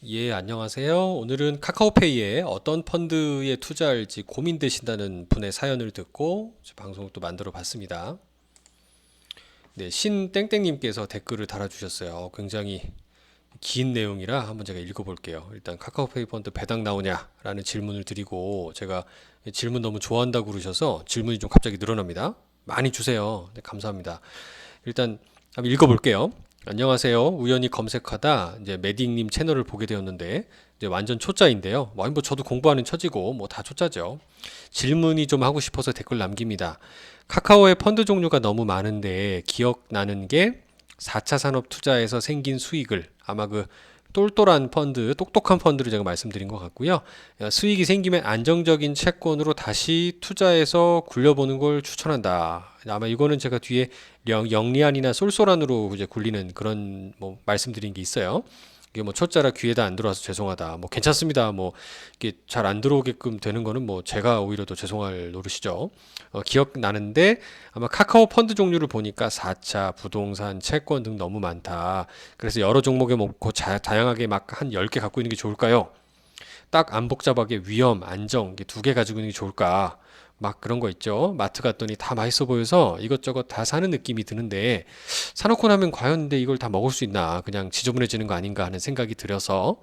예, 안녕하세요. 오늘은 카카오페이에 어떤 펀드에 투자할지 고민되신다는 분의 사연을 듣고 방송을 또 만들어 봤습니다. 네, 신땡땡님께서 댓글을 달아주셨어요. 굉장히 긴 내용이라 한번 제가 읽어볼게요. 일단 카카오페이 펀드 배당 나오냐라는 질문을 드리고 제가 질문 너무 좋아한다고 그러셔서 질문이 좀 갑자기 늘어납니다. 많이 주세요. 네, 감사합니다. 일단 한번 읽어볼게요. 안녕하세요. 우연히 검색하다 이제 매딩님 채널을 보게 되었는데 이제 완전 초짜인데요. 뭐 저도 공부하는 처지고 뭐 다 초짜죠. 질문이 좀 하고 싶어서 댓글 남깁니다. 카카오의 펀드 종류가 너무 많은데 기억나는 게 4차 산업 투자에서 생긴 수익을 아마 그 똘똘한 펀드, 똑똑한 펀드를 제가 말씀드린 것 같고요. 수익이 생기면 안정적인 채권으로 다시 투자해서 굴려보는 걸 추천한다. 아마 이거는 제가 뒤에 영리안이나 쏠쏠한으로 이제 굴리는 그런 뭐 말씀드린 게 있어요. 이게 뭐 초짜라 귀에다 안 들어와서 죄송하다. 뭐 괜찮습니다. 뭐 이게 잘 안 들어오게끔 되는 거는 뭐 제가 오히려 더 죄송할 노릇이죠. 기억나는데 아마 카카오 펀드 종류를 보니까 4차 부동산, 채권 등 너무 많다. 그래서 여러 종목에 먹고 다양하게 막 한 10개 갖고 있는 게 좋을까요? 딱 안 복잡하게 위험, 안정 이게 두 개 가지고 있는 게 좋을까? 막 그런 거 있죠. 마트 갔더니 다 맛있어 보여서 이것저것 다 사는 느낌이 드는데 사놓고 나면 과연 근데 이걸 다 먹을 수 있나? 그냥 지저분해지는 거 아닌가 하는 생각이 들어서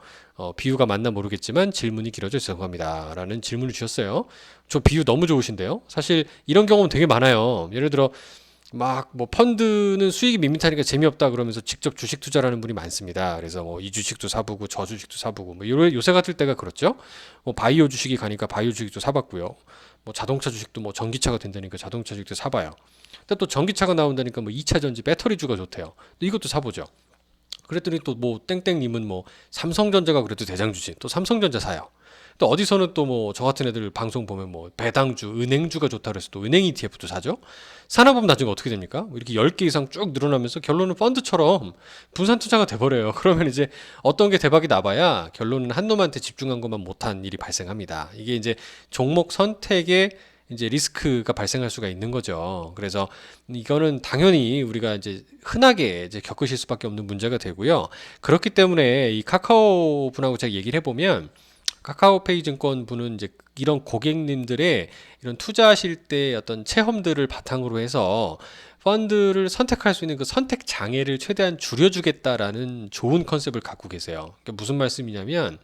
비유가 맞나 모르겠지만 질문이 길어져 죄송합니다. 라는 질문을 주셨어요. 저 비유 너무 좋으신데요. 사실 이런 경우는 되게 많아요. 예를 들어 막 뭐 펀드는 수익이 밋밋하니까 재미없다 그러면서 직접 주식 투자라는 분이 많습니다. 그래서 뭐 이 주식도 사보고 저 주식도 사보고 뭐 요새 같을 때가 그렇죠. 뭐 바이오 주식이 가니까 바이오 주식도 사봤고요. 뭐 자동차 주식도 뭐 전기차가 된다니까 자동차 주식도 사봐요. 근데 또 전기차가 나온다니까 뭐 2차 전지 배터리주가 좋대요. 이것도 사보죠. 그랬더니 또 뭐 땡땡님은 뭐 삼성전자가 그래도 대장주지 또 삼성전자 사요. 또 어디서는 또 뭐 저 같은 애들 방송 보면 뭐 배당주, 은행주가 좋다 그래서 또 은행 ETF도 사죠. 사나 보면 나중에 어떻게 됩니까? 뭐 이렇게 10개 이상 쭉 늘어나면서 결론은 펀드처럼 분산 투자가 돼버려요. 그러면 이제 어떤 게 대박이 나봐야 결론은 한 놈한테 집중한 것만 못한 일이 발생합니다. 이게 이제 종목 선택에 이제 리스크가 발생할 수가 있는 거죠. 그래서 이거는 당연히 우리가 이제 흔하게 이제 겪으실 수밖에 없는 문제가 되고요. 그렇기 때문에 이 카카오 분하고 제가 얘기를 해보면 카카오페이 증권 분은 이제 이런 고객님들의 이런 투자하실 때 어떤 체험들을 바탕으로 해서 펀드를 선택할 수 있는 그 선택 장애를 최대한 줄여주겠다라는 좋은 컨셉을 갖고 계세요. 그러니까 무슨 말씀이냐면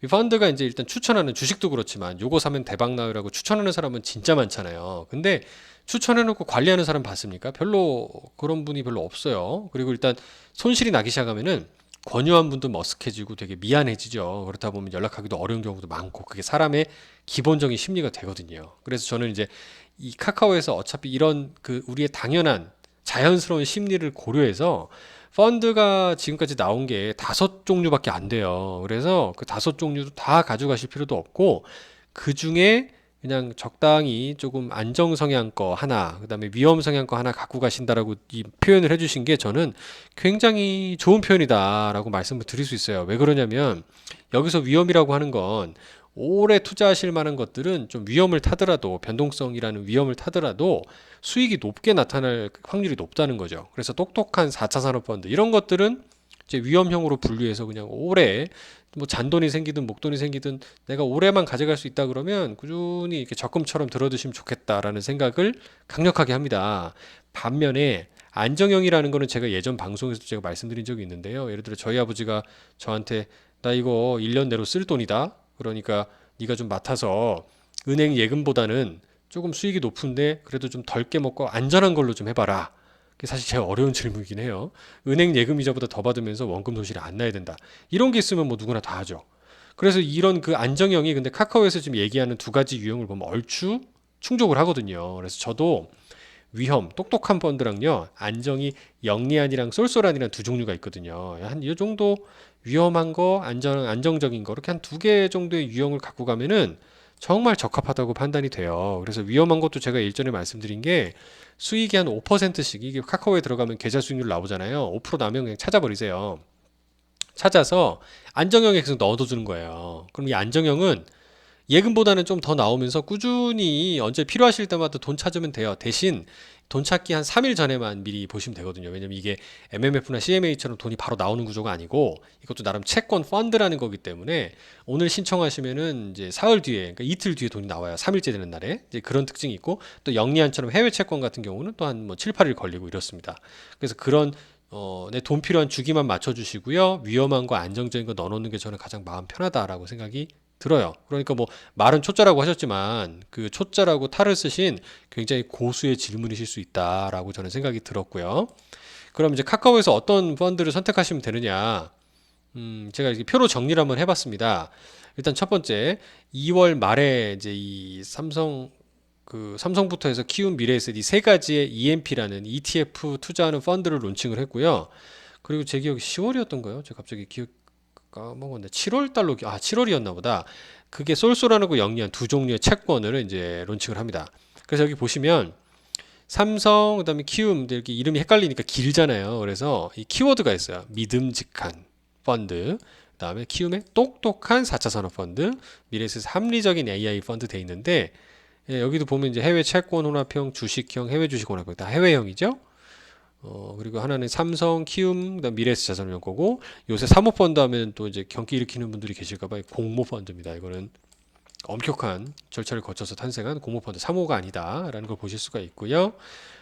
이 펀드가 이제 일단 추천하는 주식도 그렇지만 요거 사면 대박 나요라고 추천하는 사람은 진짜 많잖아요. 근데 추천해놓고 관리하는 사람 봤습니까? 별로 그런 분이 별로 없어요. 그리고 일단 손실이 나기 시작하면은 권유한 분도 머쓱해지고 되게 미안해지죠. 그렇다 보면 연락하기도 어려운 경우도 많고 그게 사람의 기본적인 심리가 되거든요. 그래서 저는 이제 이 카카오에서 어차피 이런 그 우리의 당연한 자연스러운 심리를 고려해서 펀드가 지금까지 나온 게 5종류밖에 안 돼요. 그래서 그 5종류도 다 가져가실 필요도 없고 그 중에 그냥 적당히 조금 안정 성향 거 하나, 그다음에 위험 성향 거 하나 갖고 가신다라고 이 표현을 해주신 게 저는 굉장히 좋은 표현이다라고 말씀을 드릴 수 있어요. 왜 그러냐면 여기서 위험이라고 하는 건 오래 투자하실 만한 것들은 좀 위험을 타더라도 변동성이라는 위험을 타더라도 수익이 높게 나타날 확률이 높다는 거죠. 그래서 똑똑한 4차 산업펀드 이런 것들은 이제 위험형으로 분류해서 그냥 오래 뭐 잔돈이 생기든 목돈이 생기든 내가 오래만 가져갈 수 있다 그러면 꾸준히 이렇게 적금처럼 들어두시면 좋겠다라는 생각을 강력하게 합니다. 반면에 안정형이라는 거는 제가 예전 방송에서 제가 말씀드린 적이 있는데요. 예를 들어 저희 아버지가 저한테 나 이거 1년 내로 쓸 돈이다. 그러니까 네가 좀 맡아서 은행 예금보다는 조금 수익이 높은데 그래도 좀 덜 깨먹고 안전한 걸로 좀 해봐라. 그게 사실 제일 어려운 질문이긴 해요. 은행 예금 이자보다 더 받으면서 원금 손실이 안 나야 된다. 이런 게 있으면 뭐 누구나 다 하죠. 그래서 이런 그 안정형이 근데 카카오에서 지금 얘기하는 두 가지 유형을 보면 얼추 충족을 하거든요. 그래서 저도 위험, 똑똑한 펀드랑요, 안정이 영리한이랑 쏠쏠한이랑 두 종류가 있거든요. 한 이 정도 위험한 거, 안정적인 거, 이렇게 한 두 개 정도의 유형을 갖고 가면은 정말 적합하다고 판단이 돼요. 그래서 위험한 것도 제가 일전에 말씀드린 게 수익이 한 5%씩, 이게 카카오에 들어가면 계좌 수익률 나오잖아요. 5% 나면 그냥 찾아버리세요. 찾아서 안정형에 계속 넣어두는 거예요. 그럼 이 안정형은 예금보다는 좀 더 나오면서 꾸준히 언제 필요하실 때마다 돈 찾으면 돼요. 대신 돈 찾기 한 3일 전에만 미리 보시면 되거든요. 왜냐면 이게 MMF나 CMA처럼 돈이 바로 나오는 구조가 아니고 이것도 나름 채권 펀드라는 거기 때문에 오늘 신청하시면은 이제 사흘 뒤에, 그러니까 이틀 뒤에 돈이 나와요. 3일째 되는 날에. 이제 그런 특징이 있고 또 영리한처럼 해외 채권 같은 경우는 또 한 뭐 7, 8일 걸리고 이렇습니다. 그래서 그런 내 돈 필요한 주기만 맞춰주시고요. 위험한 거 안정적인 거 넣어놓는 게 저는 가장 마음 편하다라고 생각이 들어요. 그러니까 뭐 말은 초짜라고 하셨지만 그 초짜라고 탈을 쓰신 굉장히 고수의 질문이실 수 있다라고 저는 생각이 들었고요. 그럼 이제 카카오에서 어떤 펀드를 선택하시면 되느냐? 제가 이렇게 표로 정리를 한번 해봤습니다. 일단 첫 번째, 2월 말에 이제 이 삼성부터 해서 키움, 미래에셋 이 세 가지의 EMP라는 ETF 투자하는 펀드를 론칭을 했고요. 그리고 제 기억이 10월이었던가요? 제가 갑자기 기억 까먹었네. 7월 달로 7월이었나 보다. 그게 쏠쏠하고 영리한 두 종류의 채권을 이제 론칭을 합니다. 그래서 여기 보시면 삼성 그다음에 키움 이렇게 이름이 헷갈리니까 길잖아요. 그래서 이 키워드가 있어요. 믿음직한 펀드. 그다음에 키움의 똑똑한 4차 산업 펀드, 미래에셋 합리적인 AI 펀드 돼 있는데 여기도 보면 이제 해외 채권 혼합형, 주식형, 해외 주식 혼합형 다 해외형이죠. 그리고 하나는 삼성, 키움, 그다음 미래에셋 자산운용 거고 요새 사모펀드 하면 또 이제 경기 일으키는 분들이 계실까봐 공모펀드입니다. 이거는 엄격한 절차를 거쳐서 탄생한 공모펀드 사모가 아니다라는 걸 보실 수가 있고요.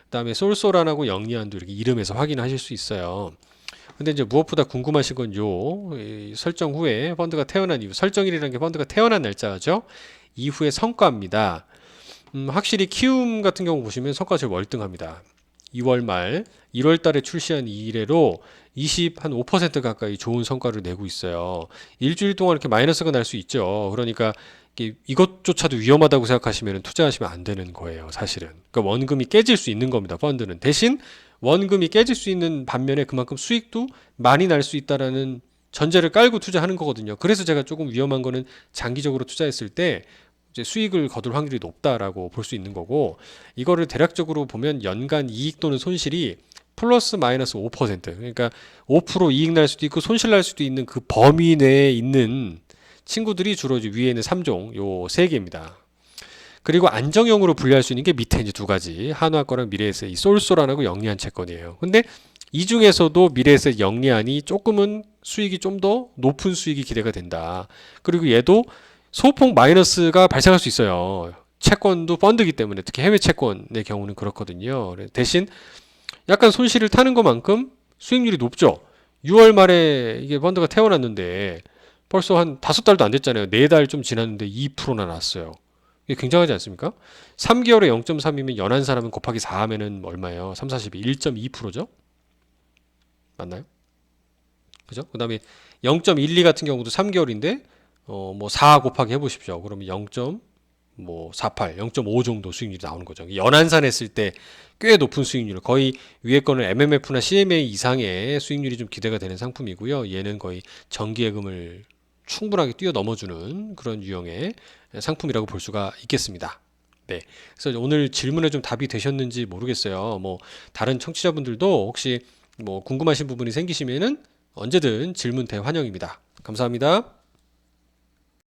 그다음에 쏠쏠한하고 영리한도 이렇게 이름에서 확인하실 수 있어요. 근데 이제 무엇보다 궁금하신 건 설정 후에 펀드가 태어난 이후 설정일이라는 게 펀드가 태어난 날짜죠. 이후의 성과입니다. 확실히 키움 같은 경우 보시면 성과가 제일 월등합니다. 2월 말 1월 달에 출시한 이래로 5% 가까이 좋은 성과를 내고 있어요. 일주일 동안 이렇게 마이너스가 날 수 있죠. 그러니까 이것조차도 위험하다고 생각하시면 투자하시면 안 되는 거예요, 사실은. 그러니까 원금이 깨질 수 있는 겁니다, 펀드는. 대신 원금이 깨질 수 있는 반면에 그만큼 수익도 많이 날 수 있다라는 전제를 깔고 투자하는 거거든요. 그래서 제가 조금 위험한 거는 장기적으로 투자했을 때 이제 수익을 거둘 확률이 높다라고 볼 수 있는 거고, 이거를 대략적으로 보면 연간 이익 또는 손실이 플러스 마이너스 5%, 그러니까 5% 이익 날 수도 있고 손실 날 수도 있는 그 범위 내에 있는 친구들이 주로 이제 위에 있는 3종 요 3개입니다. 그리고 안정형으로 분류할 수 있는 게 밑에 이제 두 가지, 한화 거랑 미래에셋 이 쏠쏠한하고 영리한 채권이에요. 근데 이 중에서도 미래에셋 영리한이 조금은 수익이 좀 더 높은 수익이 기대가 된다. 그리고 얘도 소폭 마이너스가 발생할 수 있어요. 채권도 펀드이기 때문에, 특히 해외 채권의 경우는 그렇거든요. 대신 약간 손실을 타는 것만큼 수익률이 높죠. 6월 말에 이게 펀드가 태어났는데 벌써 한 5달도 안 됐잖아요. 4달 좀 지났는데 2%나 났어요. 이게 굉장하지 않습니까? 3개월에 0.3이면 연한 사람은 곱하기 4 하면은 얼마예요? 3, 40이 1.2%죠? 맞나요? 그죠? 그 다음에 0.12 같은 경우도 3개월인데 뭐 4 곱하기 해보십시오. 그러면 0.48, 0.5 정도 수익률이 나오는 거죠. 연한산 했을 때 꽤 높은 수익률, 거의 위에 거는 MMF나 CMA 이상의 수익률이 좀 기대가 되는 상품이고요. 얘는 거의 정기예금을 충분하게 뛰어넘어주는 그런 유형의 상품이라고 볼 수가 있겠습니다. 네. 그래서 오늘 질문에 좀 답이 되셨는지 모르겠어요. 뭐 다른 청취자분들도 혹시 뭐 궁금하신 부분이 생기시면은 언제든 질문 대환영입니다. 감사합니다.